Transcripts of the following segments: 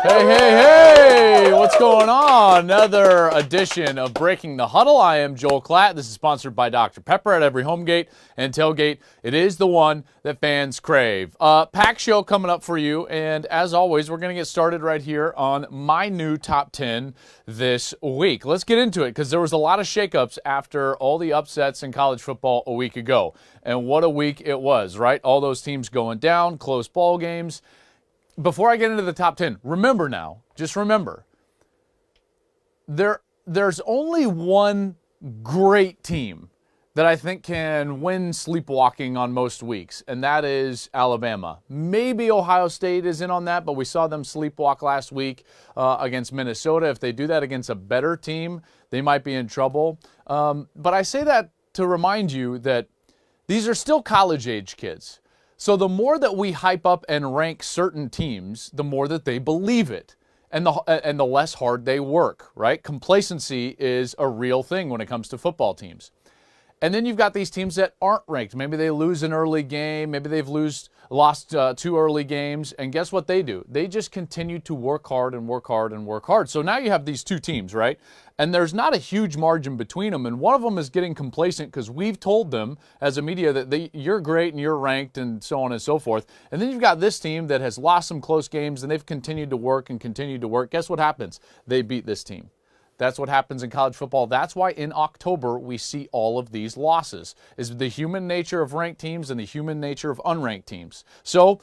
Hey, hey, hey! What's going on? Another edition of Breaking the Huddle. I am Joel Klatt. This is sponsored by Dr. Pepper at every home gate and tailgate. It is the one that fans crave. Pack show coming up for you, and as always, we're going to get started right here on my new top 10 this week. Let's get into it because there was a lot of shakeups after all the upsets in college football a week ago. And what a week it was, right? All those teams going down, close ball games. Before I get into the top 10, remember now, just remember, there's only one great team that I think can win sleepwalking on most weeks, and that is Alabama. Maybe Ohio State is in on that, but we saw them sleepwalk last week against Minnesota. If they do that against a better team, they might be in trouble. But I say that to remind you that these are still college-age kids. So the more that we hype up and rank certain teams, the more that they believe it and the less hard they work, right? Complacency is a real thing when it comes to football teams. And then you've got these teams that aren't ranked. Maybe they lose an early game. Maybe they've lost 2 early games. And guess what they do? They just continue to work hard and work hard and work hard. So now you have these two teams, right? And there's not a huge margin between them. And one of them is getting complacent because we've told them as a media that you're great and you're ranked and so on and so forth. And then you've got this team that has lost some close games and they've continued to work and continued to work. Guess what happens? They beat this team. That's what happens in college football. That's why in October we see all of these losses. Is the human nature of ranked teams and the human nature of unranked teams. So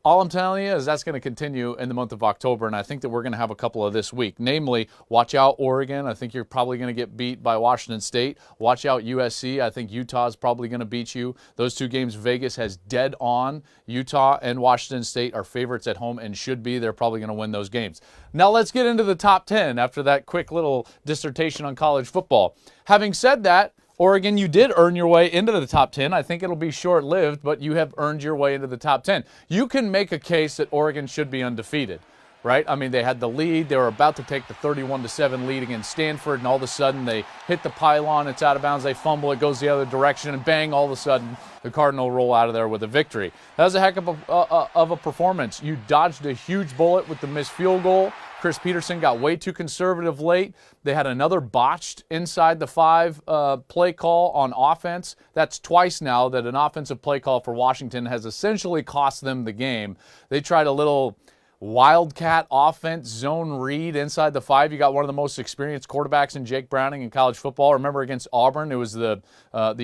all I'm telling you is that's going to continue in the month of October, and I think that we're going to have a couple of this week. Namely, watch out Oregon. I think you're probably going to get beat by Washington State. Watch out USC. I think Utah is probably going to beat you. Those two games Vegas has dead on. Utah and Washington State are favorites at home and should be. They're probably going to win those games. Now let's get into the top 10 after that quick little dissertation on college football. Having said that, Oregon, you did earn your way into the top 10. I think it'll be short-lived, but you have earned your way into the top 10. You can make a case that Oregon should be undefeated, right? I mean, they had the lead. They were about to take the 31-7 lead against Stanford, and all of a sudden they hit the pylon. It's out of bounds. They fumble. It goes the other direction, and bang, all of a sudden the Cardinal roll out of there with a victory. That was a heck of a performance. You dodged a huge bullet with the missed field goal. Chris Peterson got way too conservative late. They had another botched inside the 5 play call on offense. That's twice now that an offensive play call for Washington has essentially cost them the game. They tried a little wildcat offense, zone read inside the 5. You got one of the most experienced quarterbacks in Jake Browning in college football. Remember against Auburn, it was the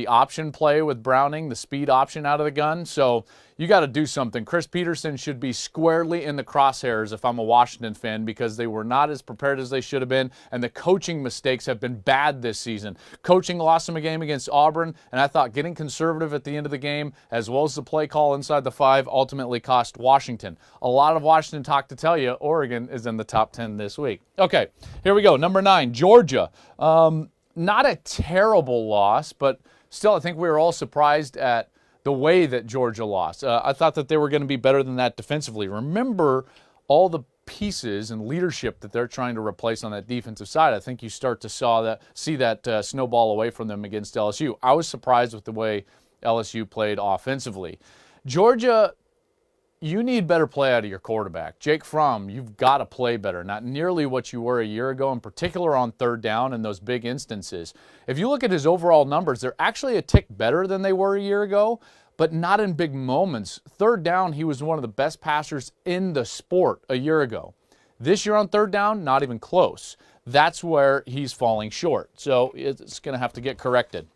option play with Browning, the speed option out of the gun. So you got to do something. Chris Peterson should be squarely in the crosshairs if I'm a Washington fan because they were not as prepared as they should have been, and the coaching mistakes have been bad this season. Coaching lost them a game against Auburn, and I thought getting conservative at the end of the game, as well as the play call inside the 5, ultimately cost Washington. A lot of Washington talk to tell you Oregon is in the top 10 this week. Okay, here we go. Number 9, Georgia. Not a terrible loss, but still I think we were all surprised at the way that Georgia lost. I thought that they were going to be better than that defensively. Remember all the pieces and leadership that they're trying to replace on that defensive side. I think you start to see that snowball away from them against LSU. I was surprised with the way LSU played offensively. Georgia, you need better play out of your quarterback. Jake Fromm, you've got to play better. Not nearly what you were a year ago, in particular on third down in those big instances. If you look at his overall numbers, they're actually a tick better than they were a year ago, but not in big moments. Third down, he was one of the best passers in the sport a year ago. This year on third down, not even close. That's where he's falling short. So it's going to have to get corrected.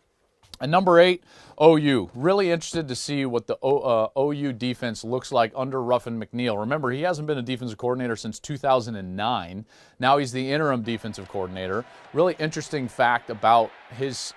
And number 8, OU. Really interested to see what the OU defense looks like under Ruffin McNeil. Remember, he hasn't been a defensive coordinator since 2009. Now he's the interim defensive coordinator. Really interesting fact about his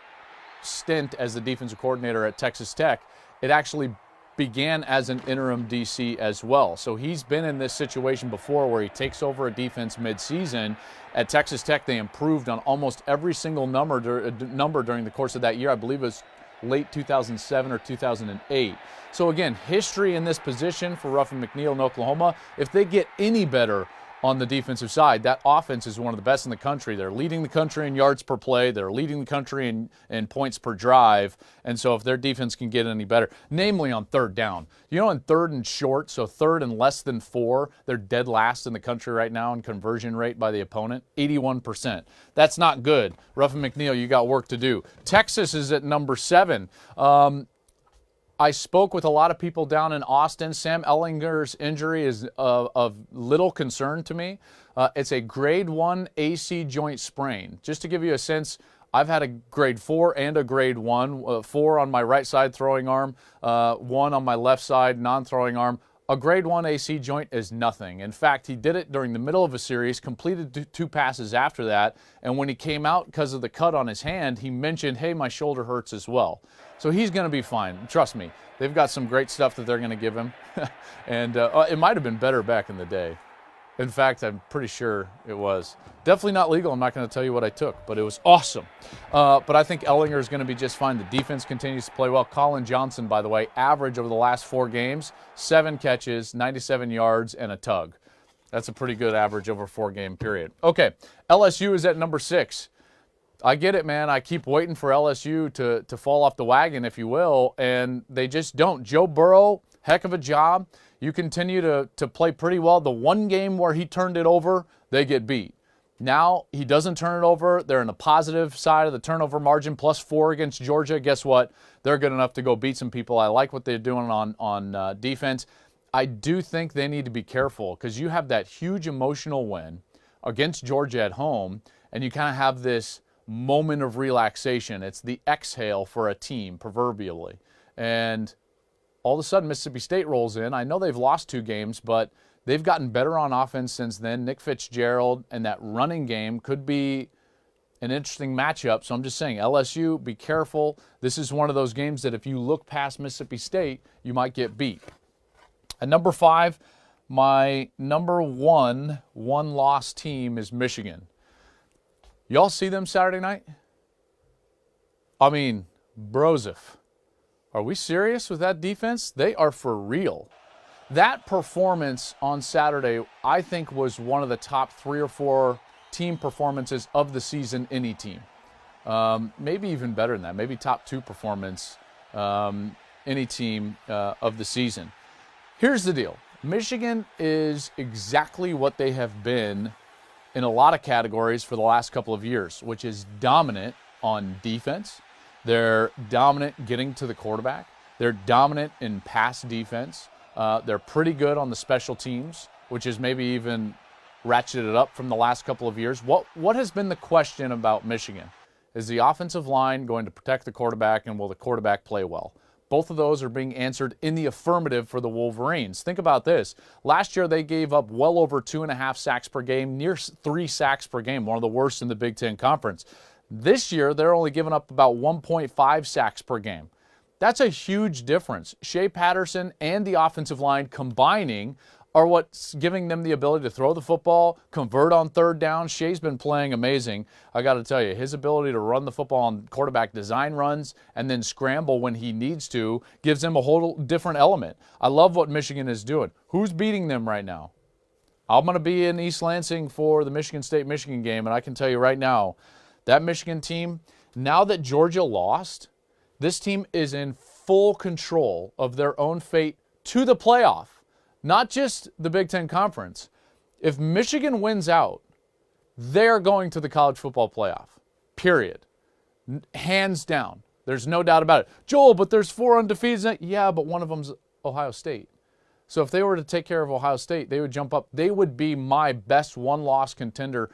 stint as the defensive coordinator at Texas Tech. It actually began as an interim DC as well. So he's been in this situation before where he takes over a defense mid-season. At Texas Tech, they improved on almost every single number during the course of that year. I believe it was late 2007 or 2008. So again, history in this position for Ruffin McNeil in Oklahoma. If they get any better on the defensive side. That offense is one of the best in the country. They're leading the country in yards per play. They're leading the country in points per drive. And so if their defense can get any better, namely on third down. You know, in third and short, so third and less than 4, they're dead last in the country right now in conversion rate by the opponent, 81%. That's not good. Ruffin McNeil, you got work to do. Texas is at number 7. I spoke with a lot of people down in Austin. Sam Ehlinger's injury is of little concern to me. It's a grade 1 AC joint sprain. Just to give you a sense, I've had a grade 4 and a grade 1, 4 on my right side throwing arm, 1 on my left side non-throwing arm. A grade 1 AC joint is nothing. In fact, he did it during the middle of a series, completed 2 passes after that, and when he came out because of the cut on his hand, he mentioned, hey, my shoulder hurts as well. So he's going to be fine. Trust me. They've got some great stuff that they're going to give him. And it might have been better back in the day. In fact, I'm pretty sure it was. Definitely not legal. I'm not going to tell you what I took, but it was awesome. But I think Ehlinger is going to be just fine. The defense continues to play well. Colin Johnson, by the way, average over the last 4 games, 7 catches, 97 yards, and a tug. That's a pretty good average over a 4-game period. Okay, LSU is at number 6. I get it, man. I keep waiting for LSU to fall off the wagon, if you will, and they just don't. Joe Burrow, heck of a job. You continue to play pretty well. The one game where he turned it over, they get beat. Now he doesn't turn it over. They're in the positive side of the turnover margin, +4 against Georgia. Guess what? They're good enough to go beat some people. I like what they're doing on defense. I do think they need to be careful because you have that huge emotional win against Georgia at home, and you kind of have this moment of relaxation. It's the exhale for a team, proverbially. And all of a sudden, Mississippi State rolls in. I know they've lost 2 games, but they've gotten better on offense since then. Nick Fitzgerald and that running game could be an interesting matchup. So I'm just saying, LSU, be careful. This is one of those games that if you look past Mississippi State, you might get beat. At number 5, my number 1 one-loss team is Michigan. Y'all see them Saturday night? I mean, Brozif. Are we serious with that defense? They are for real. That performance on Saturday, I think, was one of the top 3 or 4 team performances of the season, any team. Maybe even better than that. Maybe top 2 performance, any team of the season. Here's the deal. Michigan is exactly what they have been in a lot of categories for the last couple of years, which is dominant on defense. They're dominant getting to the quarterback. They're dominant in pass defense. They're pretty good on the special teams, which is maybe even ratcheted up from the last couple of years. What has been the question about Michigan? Is the offensive line going to protect the quarterback, and will the quarterback play well? Both of those are being answered in the affirmative for the Wolverines. Think about this. Last year, they gave up well over 2.5 sacks per game, near 3 sacks per game, one of the worst in the Big Ten Conference. This year, they're only giving up about 1.5 sacks per game. That's a huge difference. Shea Patterson and the offensive line combining are what's giving them the ability to throw the football, convert on third down. Shea's been playing amazing. I got to tell you, his ability to run the football on quarterback design runs and then scramble when he needs to gives him a whole different element. I love what Michigan is doing. Who's beating them right now? I'm going to be in East Lansing for the Michigan State-Michigan game, and I can tell you right now, that Michigan team, now that Georgia lost, this team is in full control of their own fate to the playoff. Not just the Big Ten Conference. If Michigan wins out, they're going to the college football playoff. Period. Hands down. There's no doubt about it. Joel, but there's 4 undefeated. Yeah, but one of them's Ohio State. So if they were to take care of Ohio State, they would jump up. They would be my best one-loss contender,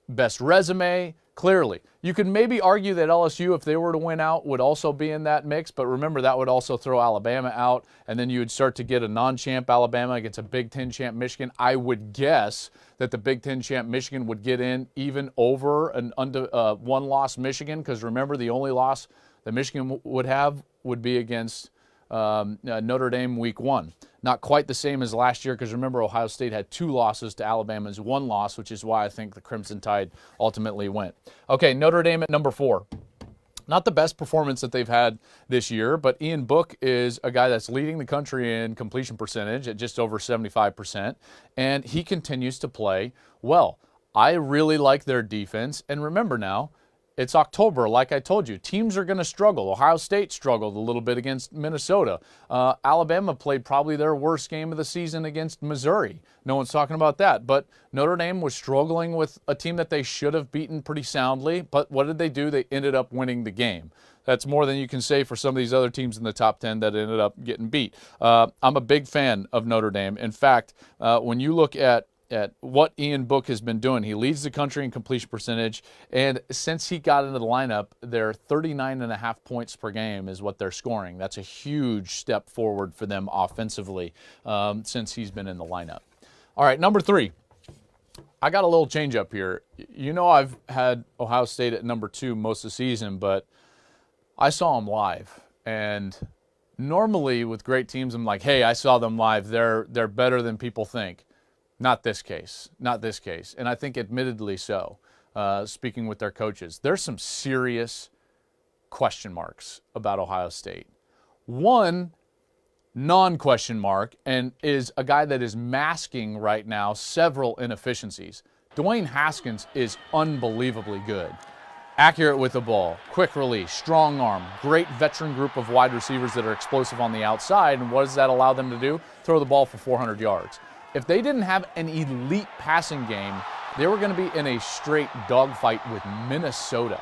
best resume, clearly. You could maybe argue that LSU, if they were to win out, would also be in that mix, but remember that would also throw Alabama out, and then you would start to get a non-champ Alabama against a Big Ten champ Michigan. I would guess that the Big Ten champ Michigan would get in even over an one-loss Michigan, because remember, the only loss that Michigan would have would be against Notre Dame week 1. Not quite the same as last year, because remember, Ohio State had 2 losses to Alabama's 1 loss, which is why I think the Crimson Tide ultimately went. Okay, Notre Dame at number 4. Not the best performance that they've had this year, but Ian Book is a guy that's leading the country in completion percentage at just over 75%, and he continues to play well. I really like their defense, and remember now, it's October, like I told you. Teams are going to struggle. Ohio State struggled a little bit against Minnesota. Alabama played probably their worst game of the season against Missouri. No one's talking about that. But Notre Dame was struggling with a team that they should have beaten pretty soundly. But what did they do? They ended up winning the game. That's more than you can say for some of these other teams in the top 10 that ended up getting beat. I'm a big fan of Notre Dame. In fact, when you look at what Ian Book has been doing. He leads the country in completion percentage, and since he got into the lineup, they're 39.5 points per game is what they're scoring. That's a huge step forward for them offensively since he's been in the lineup. All right, number 3. I got a little change up here. You know I've had Ohio State at number 2 most of the season, but I saw them live, and normally with great teams, I'm like, hey, I saw them live. They're better than people think. Not this case. Not this case. And I think admittedly so, speaking with their coaches. There's some serious question marks about Ohio State. One non-question mark, and is a guy that is masking right now several inefficiencies. Dwayne Haskins is unbelievably good. Accurate with the ball, quick release, strong arm, great veteran group of wide receivers that are explosive on the outside. And what does that allow them to do? Throw the ball for 400 yards. If they didn't have an elite passing game, they were going to be in a straight dogfight with Minnesota.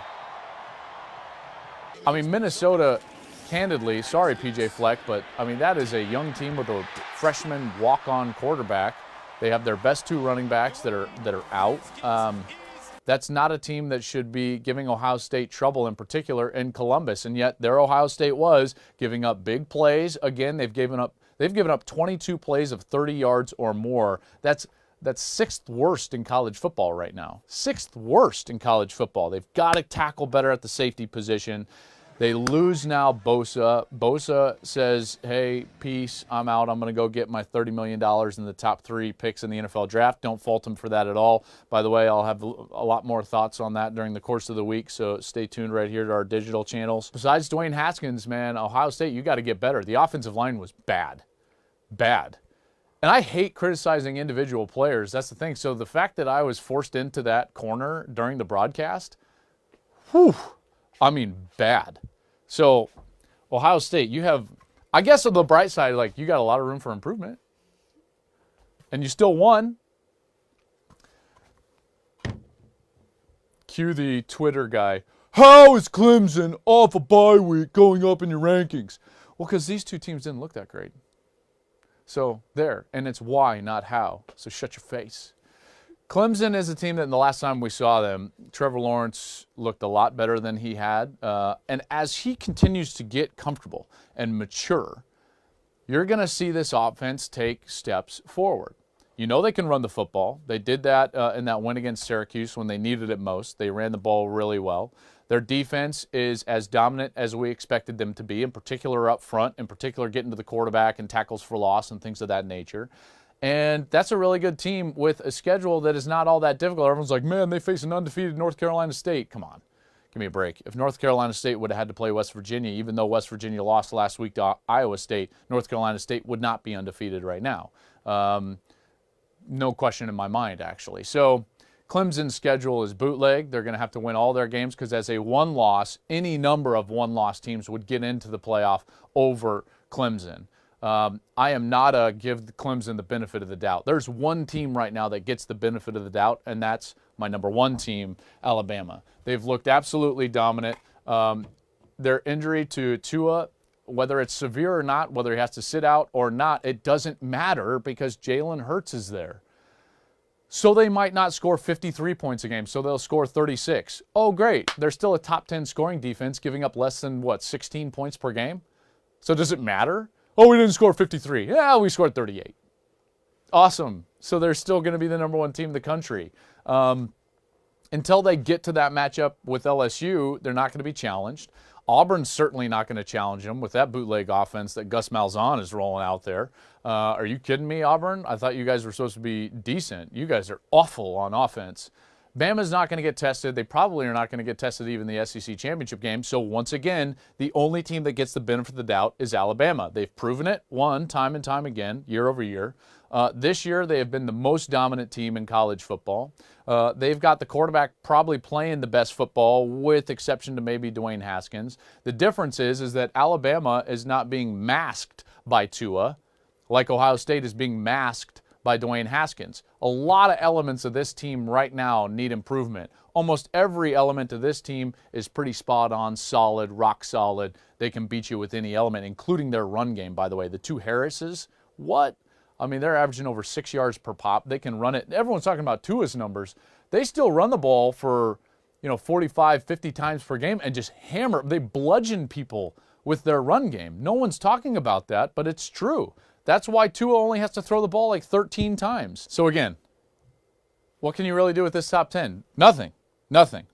I mean, Minnesota, candidly, sorry PJ Fleck, but I mean, that is a young team with a freshman walk-on quarterback. They have their best 2 running backs that are out. That's not a team that should be giving Ohio State trouble, in particular in Columbus, and yet their Ohio State was giving up big plays. Again, they've given up 22 plays of 30 yards or more. That's 6th worst in college football right now. 6th worst in college football. They've got to tackle better at the safety position. They lose now Bosa. Bosa says, hey, peace, I'm out. I'm going to go get my $30 million in the top 3 picks in the NFL draft. Don't fault him for that at all. By the way, I'll have a lot more thoughts on that during the course of the week, so stay tuned right here to our digital channels. Besides Dwayne Haskins, man, Ohio State, you got to get better. The offensive line was bad. Bad. And I hate criticizing individual players. That's the thing. So the fact that I was forced into that corner during the broadcast, bad. So Ohio State, you have, I guess on the bright side, like, you got a lot of room for improvement. And you still won. Cue the Twitter guy. How is Clemson off a bye week going up in your rankings? Well, because these 2 teams didn't look that great. So there, and it's why, not how. So shut your face. Clemson is a team that in the last time we saw them, Trevor Lawrence looked a lot better than he had. And as he continues to get comfortable and mature, you're going to see this offense take steps forward. You know they can run the football. They did that in that win against Syracuse when they needed it most. They ran the ball really well. Their defense is as dominant as we expected them to be, in particular up front, in particular getting to the quarterback and tackles for loss and things of that nature. And that's a really good team with a schedule that is not all that difficult. Everyone's like, man, they face an undefeated North Carolina State. Come on, give me a break. If North Carolina State would have had to play West Virginia, even though West Virginia lost last week to Iowa State, North Carolina State would not be undefeated right now. No question in my mind, actually. So Clemson's schedule is bootleg. They're going to have to win all their games because as a one-loss, any number of one-loss teams would get into the playoff over Clemson. I am not a give Clemson the benefit of the doubt. There's one team right now that gets the benefit of the doubt, and that's my number 1 team, Alabama. They've looked absolutely dominant. Their injury to Tua, whether it's severe or not, whether he has to sit out or not, it doesn't matter because Jalen Hurts is there. So they might not score 53 points a game, so they'll score 36. Oh, great. They're still a top 10 scoring defense, giving up less than, 16 points per game? So does it matter? Oh, we didn't score 53. Yeah, we scored 38. Awesome. So they're still going to be the number 1 team in the country. Until they get to that matchup with LSU, they're not going to be challenged. Auburn's certainly not going to challenge them with that bootleg offense that Gus Malzahn is rolling out there. Are you kidding me, Auburn? I thought you guys were supposed to be decent. You guys are awful on offense. Bama's not going to get tested. They probably are not going to get tested even in the SEC championship game. So once again, the only team that gets the benefit of the doubt is Alabama. They've proven it, time and time again, year over year. This year, they have been the most dominant team in college football. They've got the quarterback probably playing the best football, with exception to maybe Dwayne Haskins. The difference is that Alabama is not being masked by Tua, like Ohio State is being masked by Dwayne Haskins. A lot of elements of this team right now need improvement. Almost every element of this team is pretty spot on, solid, rock solid. They can beat you with any element, including their run game, by the way. The two Harrises, what? I mean, they're averaging over 6 yards per pop. They can run it. Everyone's talking about Tua's numbers. They still run the ball for, 45, 50 times per game and just hammer. They bludgeon people with their run game. No one's talking about that, but it's true. That's why Tua only has to throw the ball like 13 times. So again, what can you really do with this top 10? Nothing.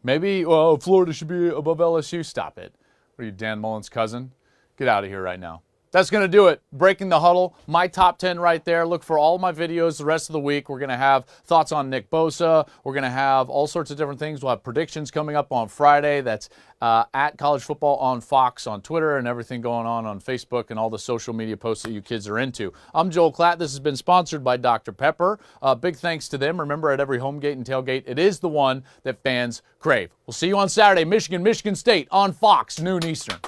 Maybe, Florida should be above LSU. Stop it. What are you, Dan Mullen's cousin? Get out of here right now. That's going to do it. Breaking the Huddle, my top 10 right there. Look for all my videos the rest of the week. We're going to have thoughts on Nick Bosa. We're going to have all sorts of different things. We'll have predictions coming up on Friday. That's at College Football on Fox on Twitter, and everything going on Facebook and all the social media posts that you kids are into. I'm Joel Klatt. This has been sponsored by Dr. Pepper. Big thanks to them. Remember, at every home gate and tailgate, it is the one that fans crave. We'll see you on Saturday, Michigan State on Fox, noon Eastern.